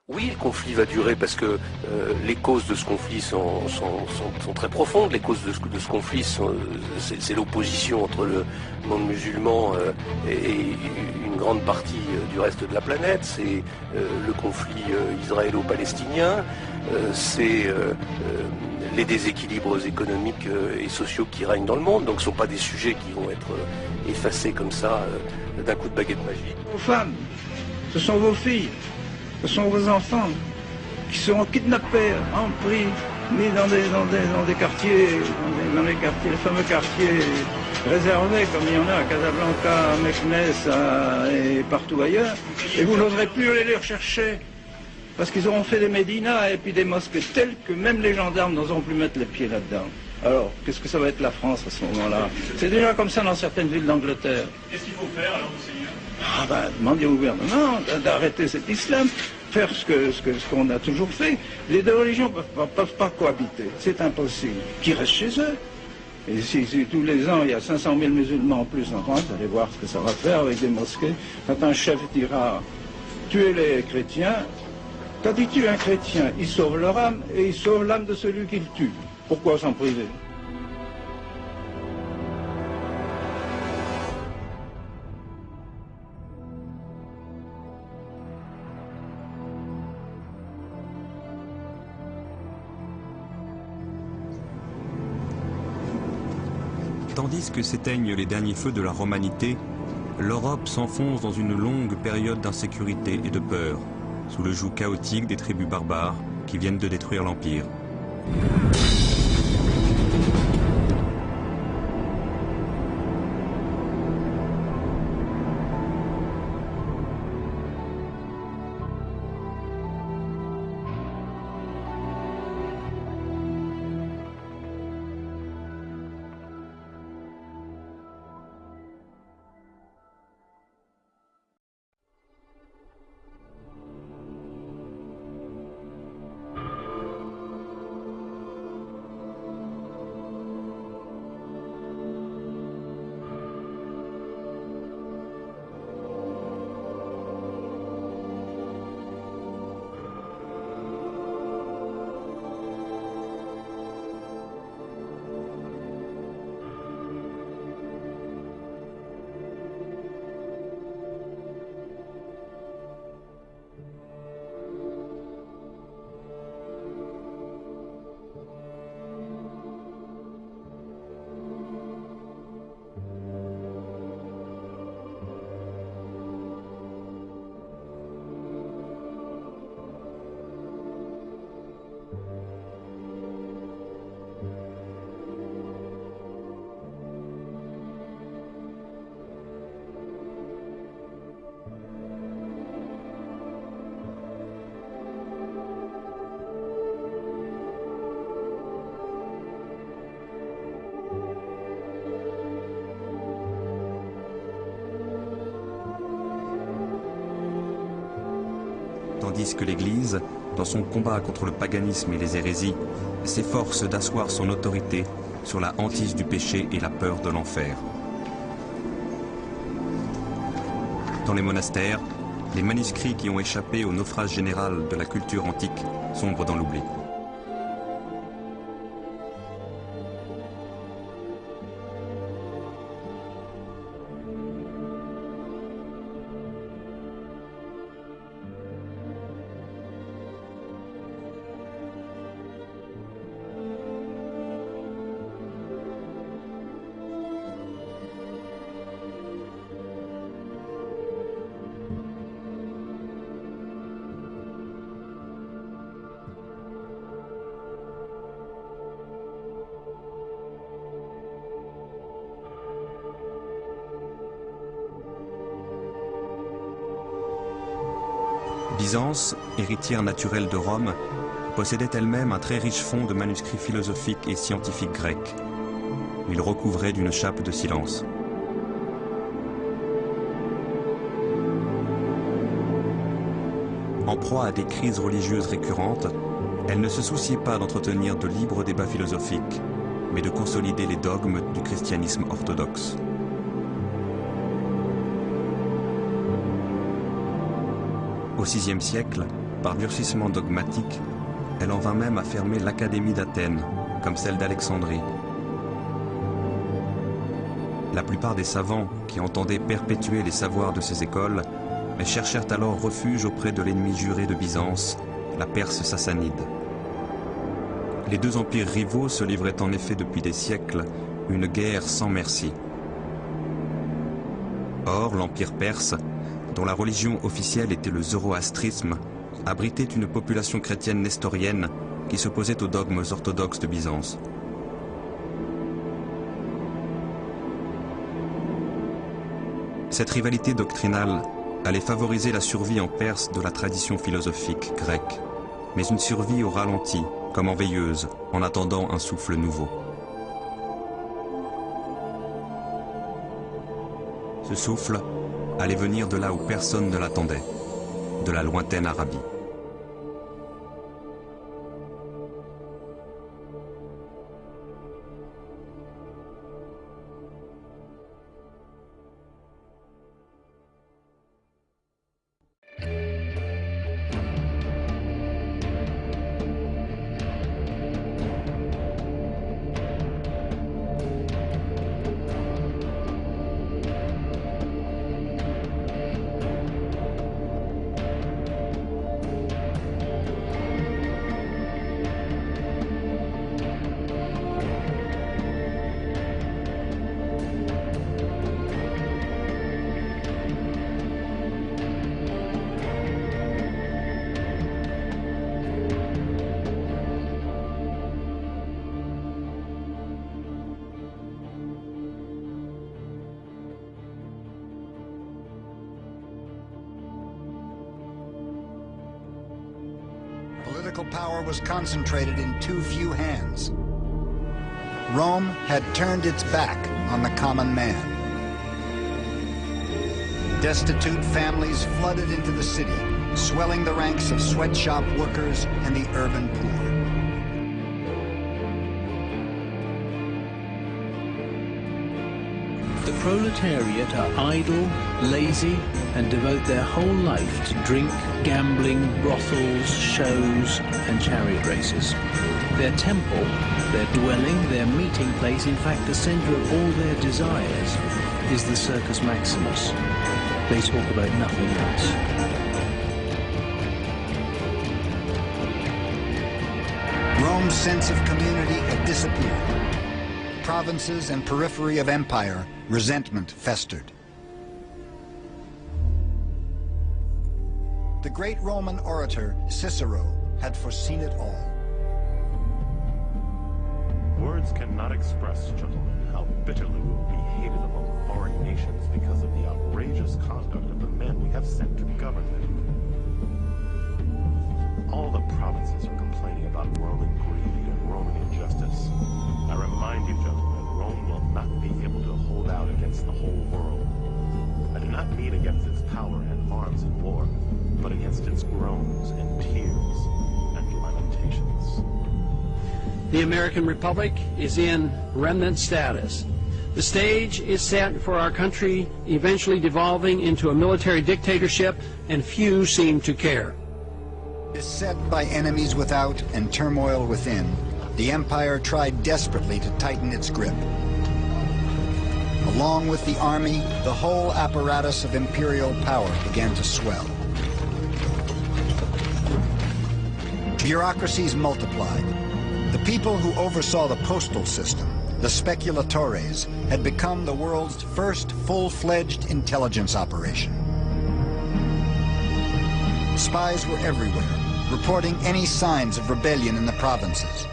Oui, le conflit va durer parce que les causes de ce conflit sont très profondes. Les causes de ce conflit, c'est l'opposition entre le monde musulman et une grande partie du reste de la planète. C'est le conflit israélo-palestinien. C'est les déséquilibres économiques et sociaux qui règnent dans le monde. Donc ce ne sont pas des sujets qui vont être effacés comme ça d'un coup de baguette magique. Vos femmes, ce sont vos filles. Ce sont vos enfants qui seront kidnappés, empris, mis dans des quartiers, dans les quartiers, les fameux quartiers réservés, comme il y en a à Casablanca, à Meknès et partout ailleurs. Et vous n'oserez plus aller les rechercher, parce qu'ils auront fait des médinas et puis des mosquées telles que même les gendarmes n'oseront plus mettre les pieds là-dedans. Alors, qu'est-ce que ça va être la France à ce moment-là? C'est déjà comme ça dans certaines villes d'Angleterre. Qu'est-ce qu'il faut faire alors, monseigneur? Demander au gouvernement d'arrêter cet islam, faire ce qu'on a toujours fait. Les deux religions ne peuvent pas cohabiter, c'est impossible. Qu'ils restent chez eux. Et si tous les ans il y a 500 000 musulmans en plus en France, vous allez voir ce que ça va faire avec des mosquées. Quand un chef dira tuer les chrétiens, quand il tue un chrétien, il sauve leur âme et il sauve l'âme de celui qu'il tue. Pourquoi s'en priver? Tandis que s'éteignent les derniers feux de la romanité, l'Europe s'enfonce dans une longue période d'insécurité et de peur, sous le joug chaotique des tribus barbares qui viennent de détruire l'Empire. Tandis que l'Église, dans son combat contre le paganisme et les hérésies, s'efforce d'asseoir son autorité sur la hantise du péché et la peur de l'enfer. Dans les monastères, les manuscrits qui ont échappé au naufrage général de la culture antique sombrent dans l'oubli. Byzance, héritière naturelle de Rome, possédait elle-même un très riche fonds de manuscrits philosophiques et scientifiques grecs. Il recouvrait d'une chape de silence. En proie à des crises religieuses récurrentes, elle ne se souciait pas d'entretenir de libres débats philosophiques, mais de consolider les dogmes du christianisme orthodoxe. Au VIe siècle, par durcissement dogmatique, elle en vint même à fermer l'Académie d'Athènes, comme celle d'Alexandrie. La plupart des savants qui entendaient perpétuer les savoirs de ces écoles cherchèrent alors refuge auprès de l'ennemi juré de Byzance, la Perse sassanide. Les deux empires rivaux se livraient en effet depuis des siècles une guerre sans merci. Or, l'empire perse, dont la religion officielle était le zoroastrisme, abritait une population chrétienne nestorienne qui s'opposait aux dogmes orthodoxes de Byzance. Cette rivalité doctrinale allait favoriser la survie en Perse de la tradition philosophique grecque, mais une survie au ralenti, comme en veilleuse, en attendant un souffle nouveau. Ce souffle allait venir de là où personne ne l'attendait, de la lointaine Arabie. Political power was concentrated in too few hands. Rome had turned its back on the common man. Destitute families flooded into the city, swelling the ranks of sweatshop workers and the urban poor. The proletariat are idle, lazy, and devote their whole life to drink, gambling, brothels, shows, and chariot races. Their temple, their dwelling, their meeting place, in fact the center of all their desires, is the Circus Maximus. They talk about nothing else. Rome's sense of community had disappeared. Provinces and periphery of empire, resentment festered. The great Roman orator Cicero had foreseen it all. Words cannot express, gentlemen, how bitterly we will be hated among foreign nations because of the outrageous conduct of the men we have sent to govern them. All the provinces are complaining about Roman greed and Roman injustice. I remind you, gentlemen, Rome will not be able to hold out against the whole world. I do not mean against its power and arms in war, but against its groans and tears and lamentations. The American Republic is in remnant status. The stage is set for our country eventually devolving into a military dictatorship, and few seem to care. Beset by enemies without and turmoil within, the empire tried desperately to tighten its grip. Along with the army, the whole apparatus of imperial power began to swell. Bureaucracies multiplied. The people who oversaw the postal system, the speculatores, had become the world's first full-fledged intelligence operation. Spies were everywhere, reporting any signs of rebellion in the provinces.